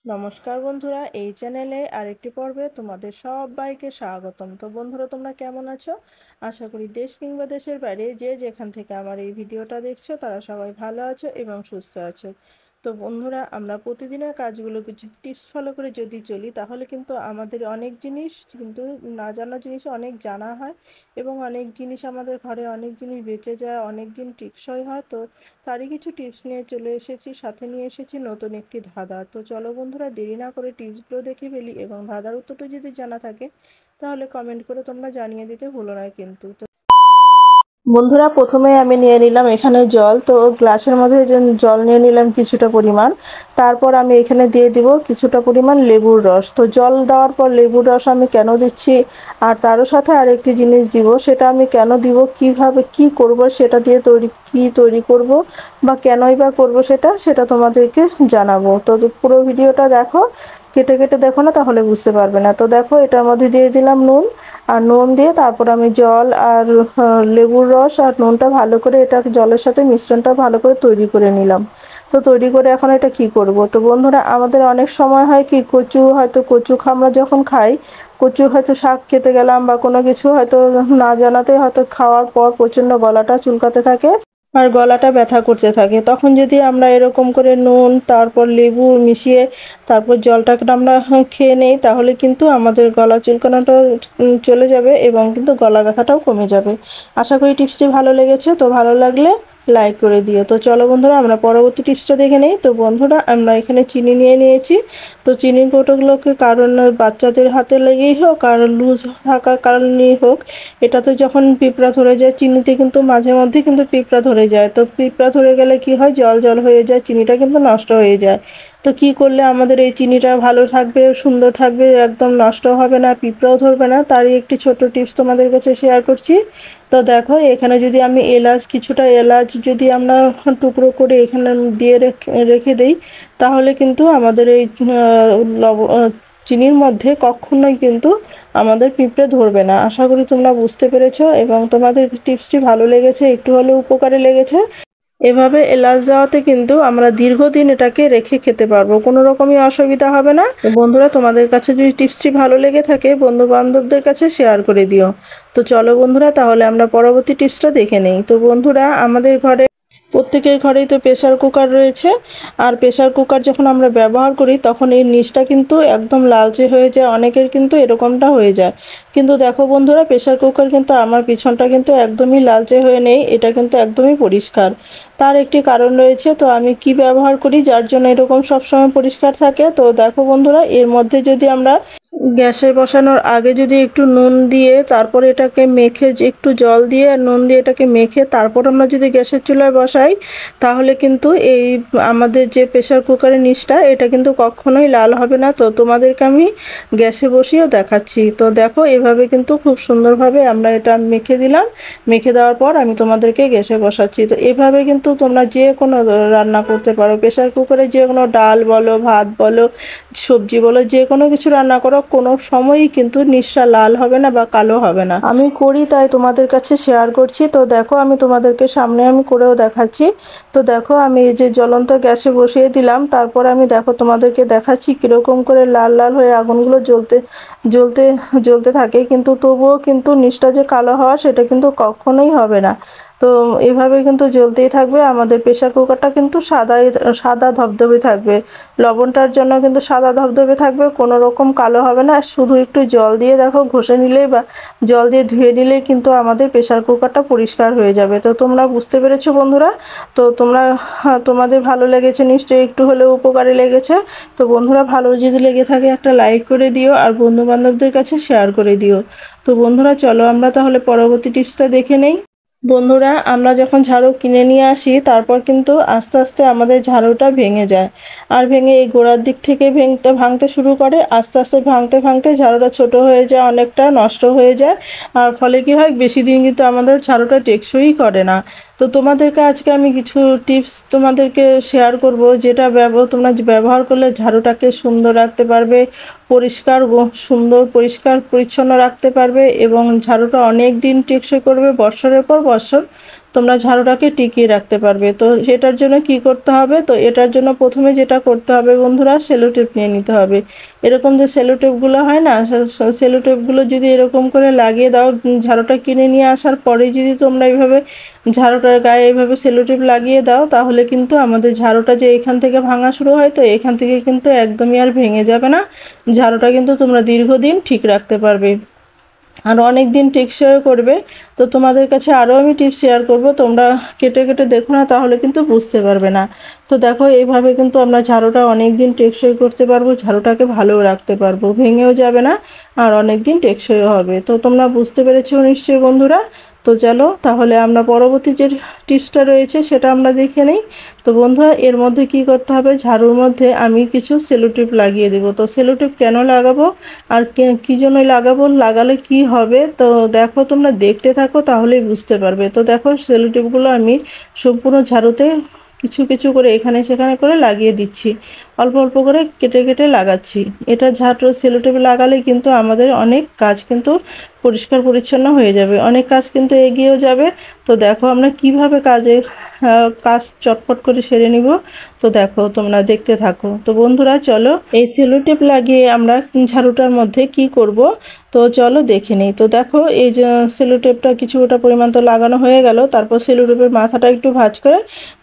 নমস্কার বন্ধুরা, এই চ্যানেলে আরেকটি পর্বে তোমাদের সবাইকে স্বাগতম। তো বন্ধুরা, তোমরা কেমন আছো? আশা করি দেশ কিংবা দেশের বাইরে যে যেখান থেকে আমার এই ভিডিওটা দেখছো তারা সবাই ভালো আছো এবং সুস্থ আছো। তো বন্ধুরা, আমরা প্রতিদিনের কাজগুলো কিছু টিপস ফলো করে যদি চলি তাহলে কিন্তু আমাদের অনেক জিনিস কিন্তু না জানা জিনিস অনেক জানা হয় এবং অনেক জিনিস আমাদের ঘরে অনেক জিনিস বেঁচে যায়, অনেক দিন টেকসই হয়। তো তারই কিছু টিপস নিয়ে চলে এসেছি, সাথে নিয়ে এসেছি নতুন একটি ধাঁধা। তো চলো বন্ধুরা, দেরি না করে টিপসগুলো দেখে ফেলি এবং ধাঁধার উত্তরটা যদি জানা থাকে তাহলে কমেন্ট করে তোমরা জানিয়ে দিতে ভুলো না কিন্তু। তো বন্ধুরা, প্রথমে আমি নিয়ে নিলাম এখানে জল। তো গ্লাসের মধ্যে জল নিয়ে নিলাম কিছুটা পরিমাণ। তারপর আমি এখানে দিয়ে দিব কিছুটা পরিমাণ লেবুর রস। তো জল দেওয়ার পর লেবুর রস আমি কেন দিচ্ছি আর তারও সাথে আরেকটি জিনিস দিব, সেটা আমি কেন দিব, কিভাবে কি করব, সেটা দিয়ে তৈরি করব বা কেনই বা করব সেটা তোমাদেরকে জানাবো। তো পুরো ভিডিওটা দেখো, কেটে কেটে দেখো না, তাহলে বুঝতে পারবে না। তো দেখো, এটার মধ্যে দিয়ে দিলাম নুন। আর নুন দিয়ে তারপর আমি জল আর লেবুর রস আর নুনটা ভালো করে এটা জলের সাথে মিশ্রণটা ভালো করে তৈরি করে নিলাম। তো তৈরি করে এখন এটা কি করব। তো বন্ধুরা, আমাদের অনেক সময় হয় কি, কচু আমরা যখন খাই, কচু হয়তো শাক খেতে গেলাম বা কোনো কিছু হয়তো না জানাতে হয়তো খাওয়ার পর প্রচণ্ড গলাটা চুলকাতে থাকে আর গলাটা ব্যথা করতে থাকে। তখন যদি আমরা এরকম করে নুন তারপর লেবু মিশিয়ে তারপর জলটাকে আমরা খেয়ে নেই তাহলে কিন্তু আমাদের গলা চুলকানোটাও চলে যাবে এবং কিন্তু গলা ব্যথাটাও কমে যাবে। আশা করি টিপসটি ভালো লেগেছে। তো ভালো লাগলে লাইক করে দিও। তো চলো বন্ধুরা, আমরা পরবর্তী টিপসটা দেখে নেই। তো বন্ধুরা, আমরা এখানে চিনি নিয়ে নিয়েছি। তো চিনির কৌটোগুলোকে কারণ বাচ্চাদের হাতে লেগেই হোক আর লুজ থাকার কারণেই হোক, এটাতে যখন পিঁপড়া ধরে যায়, চিনিতে কিন্তু মাঝে মধ্যে কিন্তু পিঁপড়া ধরে যায়। তো পিঁপড়া ধরে গেলে কি হয়, জল জল হয়ে যায়, চিনিটা কিন্তু নষ্ট হয়ে যায়। তো কি করলে আমাদের এই চিনিটা ভালো থাকবে, সুন্দর থাকবে, একদম নষ্ট হবে না, পিঁপড়াও ধরবে না, তারই একটি ছোট্ট টিপস তোমাদের কাছে শেয়ার করছি। তো দেখো, এখানে যদি আমি কিছুটা এলাচ যদি আমরা টুকরো করে এখানে দিয়ে রেখে দেই তাহলে কিন্তু আমাদের এই চিনির মধ্যে কখনোই কিন্তু আমাদের পিঁপড়ে ধরবে না। আশা করি তোমরা বুঝতে পেরেছো এবং তোমাদের টিপসটি ভালো লেগেছে, একটু হলেও উপকারে লেগেছে। এভাবে এলাচ দেওয়াতে কিন্তু আমরা দীর্ঘদিন এটাকে রেখে খেতে পারবো, কোনো রকমই অসুবিধা হবে না। তো বন্ধুরা, তোমাদের কাছে যদি টিপসটি ভালো লেগে থাকে বন্ধু বান্ধবদের কাছে শেয়ার করে দিও। তো চলো বন্ধুরা, তাহলে আমরা পরবর্তী টিপসটা দেখে নেই। তো বন্ধুরা, আমাদের ঘরে প্রত্যেকের ঘরেই তো প্রেসার কুকার রয়েছে। আর প্রেসার কুকার যখন আমরা ব্যবহার করি তখন এই নিচটা কিন্তু একদম লালচে হয়ে যায়, অনেকের কিন্তু এরকমটা হয়ে যায়। কিন্তু দেখো বন্ধুরা, প্রেসার কুকার কিন্তু আমার পিছনটা কিন্তু একদমই লালচে হয়ে নেই, এটা কিন্তু একদমই পরিষ্কার। তার একটি কারণ রয়েছে। তো আমি কি ব্যবহার করি যার জন্য এরকম সবসময় পরিষ্কার থাকে। তো দেখো বন্ধুরা, এর মধ্যে যদি আমরা গ্যাসে বসানোর আগে যদি একটু নুন দিয়ে তারপর এটাকে মেখে, যে একটু জল দিয়ে নুন দিয়ে এটাকে মেখে তারপর আমরা যদি গ্যাসের চুলায় বসাই তাহলে কিন্তু এই আমাদের যে প্রেসার কুকারের নিচটা এটা কিন্তু কখনোই লাল হবে না। তো তোমাদেরকে আমি গ্যাসে বসিয়েও দেখাচ্ছি। তো দেখো, এভাবে কিন্তু খুব সুন্দরভাবে আমরা এটা মেখে দিলাম। মেখে দেওয়ার পর আমি তোমাদেরকে গ্যাসে বসাচ্ছি। তো এভাবে কিন্তু তোমরা যে কোনো রান্না করতে পারো, প্রেসার কুকারে যে কোনো ডাল বলো, ভাত বলো, সবজি বলো, যে কোনো কিছু রান্না করো, কোনো সময়ই কিন্তু নিচটা লাল হবে না বা কালো হবে না। আমি করি তাই তোমাদের কাছে শেয়ার করছি। তো দেখো, আমি তোমাদেরকে সামনে আমি করেও দেখাচ্ছি। তো দেখো, আমি এই যে জ্বলন্ত গ্যাসে বসিয়ে দিলাম, তারপর আমি দেখো তোমাদেরকে দেখাচ্ছি কীরকম করে লাল লাল হয়ে আগুনগুলো জ্বলতে জ্বলতে জ্বলতে থাকে, কিন্তু তবুও কিন্তু নিচটা যে কালো হওয়া সেটা কিন্তু কখনোই হবে না। তো এভাবে কিন্তু জ্বলতেই থাকবে। আমাদের প্রেসার কুকারটা কিন্তু সাদা ধবধবে থাকবে, লবণটার জন্য কিন্তু সাদা ধবধবে থাকবে, কোনো রকম কালো হবে না। শুধু একটু জল দিয়ে দেখো ঘষে নিলেই বা জল দিয়ে ধুয়ে নিলেই কিন্তু আমাদের প্রেসার কুকারটা পরিষ্কার হয়ে যাবে। তো তোমরা বুঝতে পেরেছো বন্ধুরা? তো তোমাদের ভালো লেগেছে নিশ্চয়ই, একটু হলেও উপকারে লেগেছে। তো বন্ধুরা, ভালো যদি লেগে থাকে একটা লাইক করে দিও আর বন্ধু বান্ধবদের কাছে শেয়ার করে দিও। তো বন্ধুরা, চলো আমরা তাহলে পরবর্তী টিপসটা দেখে নেই। বন্ধুরা, আমরা যখন ঝাড়ু কিনে নিয়ে আসি তারপর কিন্তু আস্তে আস্তে আমাদের ঝাড়ুটা ভেঙে যায়। আর ভেঙে এই গোড়ার দিক থেকে ভাঙতে শুরু করে, আস্তে আস্তে ভাঙতে ভাঙতে ঝাড়ুটা ছোট হয়ে যায়, অনেকটা নষ্ট হয়ে যায়। আর ফলে কি হয়, বেশি দিন কিন্তু আমাদের ঝাড়ুটা টেকসই করে না। তো তোমাদেরকে আজকে আমি কিছু টিপস তোমাদেরকে শেয়ার করব, যেটা তোমরা ব্যবহার করলে ঝাড়ুটাকে সুন্দর রাখতে পারবে, সুন্দর পরিষ্কার পরিচ্ছন্ন রাখতে পারবে এবং ঝাড়ুটা অনেক দিন টেকসই করবে, বছরের পর বছর তোমরা ঝাড়ুটাকে টিকিয়ে রাখতে পারবে। তো সেটার জন্য কি করতে হবে, তো এটার জন্য প্রথমে যেটা করতে হবে বন্ধুরা, সেলো টেপ নিয়ে নিতে হবে। এরকম যে সেলো টেপগুলো হয় না, সেলো টেপগুলো যদি এরকম করে লাগিয়ে দাও, ঝাড়ুটা কিনে নিয়ে আসার পরে যদি তোমরা এইভাবে ঝাড়ুটার গায়ে এইভাবে সেলো টেপ লাগিয়ে দাও, তাহলে কিন্তু আমাদের ঝাড়ুটা যে এখান থেকে ভাঙা শুরু হয়, তো এখান থেকে কিন্তু একদমই আর ভেঙে যাবে না। ঝাড়ুটা কিন্তু তোমরা দীর্ঘদিন ঠিক রাখতে পারবে আর অনেক দিন টেকসইও করবে। তো তোমাদের কাছে আরও আমি টিপস শেয়ার করব, তোমরা কেটে কেটে দেখো না, তাহলে কিন্তু বুঝতে পারবে না। তো দেখো এইভাবে কিন্তু আমরা ঝাড়ুটা অনেক দিন টেকসই করতে পারবো, ঝাড়ুটাকে ভালোও রাখতে পারবো, ভেঙেও যাবে না আর অনেক দিন টেকসইও হবে। তো তোমরা বুঝতে পেরেছো নিশ্চয়ই বন্ধুরা। তো চলো তাহলে আমরা পরবর্তী যে টিপসটা রয়েছে সেটা আমরা দেখে নিই। তো বন্ধুরা, এর মধ্যে কি করতে হবে, ঝাড়ুর মধ্যে আমি কিছু সেলো টেপ লাগিয়ে দেবো। তো সেলো টেপ কেন লাগাবো আর কী জন্য লাগাবো, লাগালে কি হবে, তো দেখো তোমরা দেখতে থাকো তাহলেই বুঝতে পারবে। তো দেখো সেলো টেপগুলো আমি সম্পূর্ণ ঝাড়ুতে কিছু কিছু করে এখানে সেখানে করে লাগিয়ে দিচ্ছি, অল্প অল্প করে কেটে কেটে লাগাচ্ছি। এটা ঝাড়ু সেলো টেপ লাগালে কিন্তু আমাদের অনেক কাজ কিন্তু পরিষ্কার পরিচ্ছন্ন হয়ে যাবে, অনেক কাজ কিন্তু এগিয়েও যাবে। তো দেখো আমরা কিভাবে কাজ চটপট করে সেরে নিব। তো দেখো তোমরা দেখতে থাকো। তো বন্ধুরা চলো এই সেলো টেপ লাগিয়ে আমরা ঝাড়ুটার মধ্যে কি করব, তো চলো দেখে নিই। তো দেখো এই যে সেলো টেপটা কিছুটা পরিমাণ তো লাগানো হয়ে গেল, তারপর সেলো টেপের মাথাটা একটু ভাঁজ করে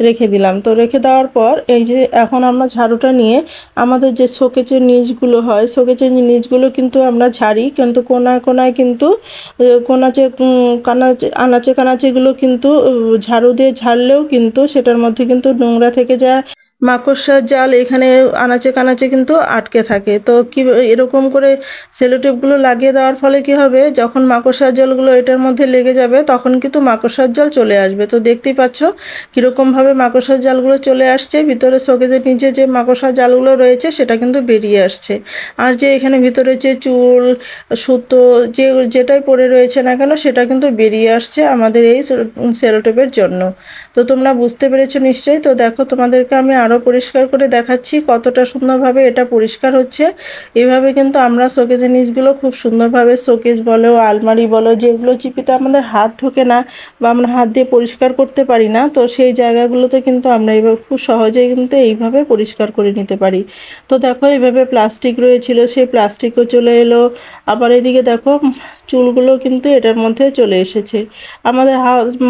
রেখে দিলাম। তো রেখে দেওয়ার পর এই যে এখন আমরা ঝাড়ুটা নিয়ে আমাদের যে শোকেজের নিচগুলো হয়, শোকেজের নিচগুলো কিন্তু আমরা ঝাড়ি, কিন্তু কোনায় কোনায় কিন্তু আনাচে কানাচেগুলো কিন্তু ঝাড়ু দিয়ে ঝাড়লেও কিন্তু সেটার মধ্যে কিন্তু নোংরা থেকে যায়, মাকড়সার জাল এখানে আনাচে কানাচে কিন্তু আটকে থাকে। তো কি এরকম করে সেলো টেপগুলো লাগিয়ে দেওয়ার ফলে কি হবে, যখন মাকড়সার জালগুলো এটার মধ্যে লেগে যাবে তখন কিন্তু মাকড়সার জাল চলে আসবে। তো দেখতেই পাচ্ছ কীরকমভাবে মাকড়সার জালগুলো চলে আসছে, ভিতরে শোকেজের নিচে যে মাকড়সার জালগুলো রয়েছে সেটা কিন্তু বেরিয়ে আসছে। আর যে এখানে ভিতরে যে চুল সুতো যেটাই পড়ে রয়েছে না কেন সেটা কিন্তু বেরিয়ে আসছে আমাদের এই সেলো টেপের জন্য। তো তোমরা বুঝতে পেরেছো নিশ্চয়ই। তো দেখো তোমাদেরকে আমি আরও পরিষ্কার করে দেখাচ্ছি কতটা সুন্দরভাবে এটা পরিষ্কার হচ্ছে। এভাবে কিন্তু আমরা শোকেজের নিচগুলো খুব সুন্দরভাবে, শোকেজ বলো আলমারি বলো, যেগুলো চিপিতে আমাদের হাত ঢোকে না বা আমরা হাত দিয়ে পরিষ্কার করতে পারি না, তো সেই জায়গাগুলোতে কিন্তু আমরা এইভাবে খুব সহজেই কিন্তু এইভাবে পরিষ্কার করে নিতে পারি। তো দেখো এইভাবে প্লাস্টিক রয়েছিল, সেই প্লাস্টিকও চলে এলো। আবার এদিকে দেখো চুলগুলো কিন্তু এটার মধ্যে চলে এসেছে। আমাদের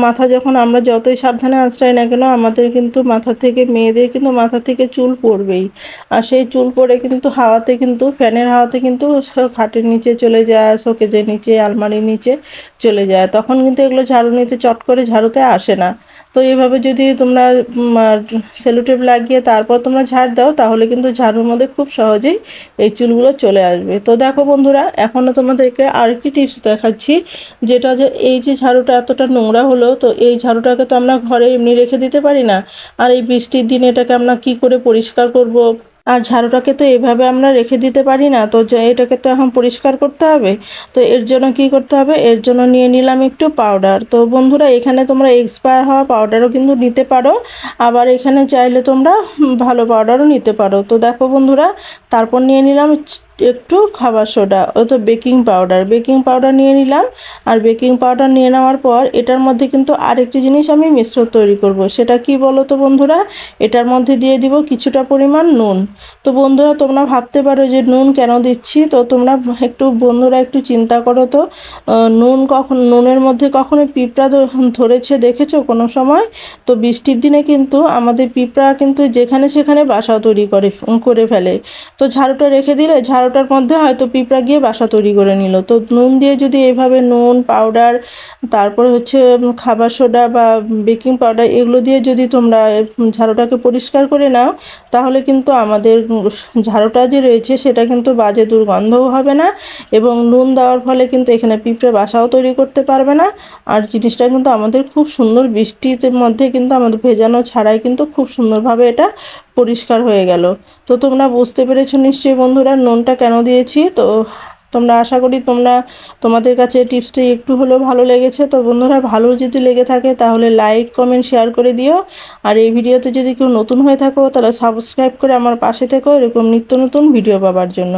মাথা যখন আমরা যতই সাবধানে আঁচড়াই না কেন, আমাদের কিন্তু মাথা থেকে, মেয়েদের কিন্তু মাথা থেকে চুল পড়বেই। আর সেই চুল পড়ে কিন্তু হাওয়াতে, কিন্তু ফ্যানের হাওয়াতে কিন্তু খাটের নিচে চলে যায়, শোকেজের নিচে, আলমারির নিচে চলে যায়, তখন কিন্তু এগুলো ঝাড়ু নিতে চট করে ঝাড়ুতে আসে না। তো এইভাবে যদি তোমরা সেলো টেপ লাগিয়ে তারপর তোমরা ঝাড় দাও, তাহলে কিন্তু ঝাড়ুর মধ্যে খুব সহজেই এই চুলগুলো চলে আসবে। তো দেখো বন্ধুরা, এখনও তোমাদেরকে আরেকটি টিপস দেখাচ্ছি, যেটা যে এই যে ঝাড়ুটা এতটা নোংরা হলো, তো এই ঝাড়ুটাকে তো আমরা ঘরে এমনি রেখে দিতে পারি না। আর এই বৃষ্টির দিনে এটাকে আমরা কি করে পরিষ্কার করব, আর ঝাড়ুটাকে তো এভাবে আমরা রেখে দিতে পারি না। তো এটাকে তো এখন পরিষ্কার করতে হবে। তো এর জন্য কি করতে হবে, এর জন্য নিয়ে নিলাম একটু পাউডার। তো বন্ধুরা, এখানে তোমরা এক্সপায়ার হওয়া পাউডারও কিন্তু নিতে পারো, আবার এখানে চাইলে তোমরা ভালো পাউডারও নিতে পারো। তো দেখো বন্ধুরা, তারপর নিয়ে নিলাম একটু খাবার সোডা, ও তো বেকিং পাউডার নিয়ে নিলাম। আর বেকিং পাউডার নিয়ে নেওয়ার পর এটার মধ্যে কিন্তু আরেকটি জিনিস আমি মিশ্রণ তৈরি করব। সেটা কি বলো তো বন্ধুরা, এটার মধ্যে দিয়ে দিব কিছুটা পরিমাণ নুন। তো বন্ধুরা, তোমরা ভাবতে পারো যে নুন কেন দিচ্ছি, তো তোমরা বন্ধুরা একটু চিন্তা করো তো, নুনের মধ্যে কখনো পিঁপড়া ধরেছে দেখেছো কোনো সময়? তো বৃষ্টির দিনে কিন্তু আমাদের পিঁপড়া কিন্তু যেখানে সেখানে বাসা তৈরি করে ফেলে। তো ঝাড়ুটা রেখে দিলে ঝাড়ুটার মধ্যে হয়তো পিঁপড়া গিয়ে বাসা তৈরি করে নিল। তো নুন দিয়ে যদি এভাবে নুন পাউডার, তারপর হচ্ছে খাবার সোডা বা বেকিং পাউডার, এগুলো দিয়ে যদি তোমরা ঝাড়ুটাকে পরিষ্কার করে নাও, তাহলে কিন্তু আমাদের ঝাড়ুটা যে রয়েছে সেটা কিন্তু বাজে দুর্গন্ধও হবে না, এবং নুন দেওয়ার ফলে কিন্তু এখানে পিঁপড়ে বাসাও তৈরি করতে পারবে না। আর জিনিসটা কিন্তু আমাদের খুব সুন্দর, বৃষ্টির মধ্যে কিন্তু আমাদের ভেজানো ছাড়াই কিন্তু খুব সুন্দরভাবে এটা পরিষ্কার হয়ে গেল। তো তোমরা বুঝতে পেরেছো নিশ্চয়ই বন্ধুরা নুনটা কেন দিয়েছি। তো তোমরা আশা করি তোমাদের কাছে টিপসটি একটু হলেও ভালো লেগেছে। তো বন্ধুরা, ভালো যদি লেগে থাকে তাহলে লাইক কমেন্ট শেয়ার করে দিও। আর এই ভিডিওতে যদি কেউ নতুন হয়ে থাকো তাহলে সাবস্ক্রাইব করে আমার পাশে থেকো এরকম নিত্য নতুন ভিডিও পাওয়ার জন্য।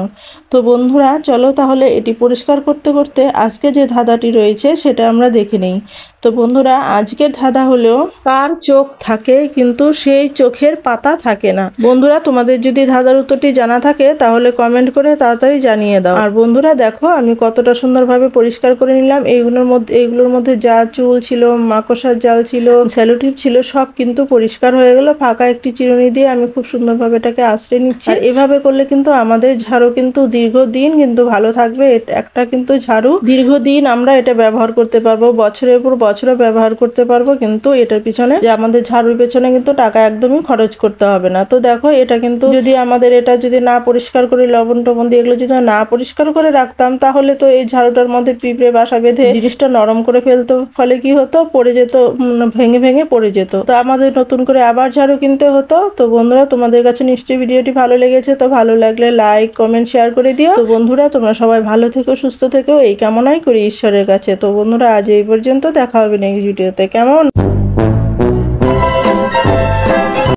তো বন্ধুরা চলো তাহলে এটি পরিষ্কার করতে করতে আজকে যে ধাঁধাটি রয়েছে সেটা আমরা দেখে নিই। তো বন্ধুরা আজকের ধাঁধা হলো কার চোখ থাকে কিন্তু সেই চোখের পাতা থাকে না। বন্ধুরা তোমাদের যদি ধাঁধার উত্তরটি জানা থাকে তাহলে কমেন্ট করে তাড়াতাড়ি জানিয়ে দাও। আর বন্ধুরা দেখো আমি কতটা সুন্দরভাবে পরিষ্কার করে নিলাম। এইগুলোর মধ্যে যা চুল ছিল, মাকড়সার জাল ছিল, সেলোটিপ ছিল, সব কিন্তু পরিষ্কার হয়ে গেল। ফাঁকা একটি চিরুনি দিয়ে আমি খুব সুন্দরভাবে এটাকে আঁচড়ে নিচ্ছি। আর এভাবে করলে কিন্তু আমাদের ঝাড়ু কিন্তু দীর্ঘদিন কিন্তু ভালো থাকবে। একটা কিন্তু ঝাড়ু দীর্ঘদিন আমরা এটা ব্যবহার করতে পারবো, বছরের পর বছরও ব্যবহার করতে পারবো। কিন্তু এটার পিছনে যে আমাদের ঝাড়ুর পেছনে কিন্তু টাকা একদমই খরচ করতে হবে না। তো দেখো এটা কিন্তু যদি আমাদের এটা যদি না পরিষ্কার করে লবণ টবণ দিয়ে এগুলো যদি না পরিষ্কার করে রাখতাম তাহলে তো এই ঝাড়ুটার মধ্যে পিঁপড়ে বাসা বেঁধে জিনিসটা নরম করে ফেলতো, ফলে কি হতো পড়ে যেত, ভেঙে ভেঙে পড়ে যেত। তো আমাদের নতুন করে আবার ঝাড়ু কিনতে হতো। তো বন্ধুরা তোমাদের কাছে নিশ্চয়ই ভিডিওটি ভালো লেগেছে। তো ভালো লাগলে লাইক কমেন্ট শেয়ার করে দিও। তো বন্ধুরা তোমরা সবাই ভালো থেকো, সুস্থ থেকো, এই কামনাই করি ঈশ্বরের কাছে। তো বন্ধুরা আজ এই পর্যন্ত, দেখা হবে নেক্সট ভিডিওতে। কেমন?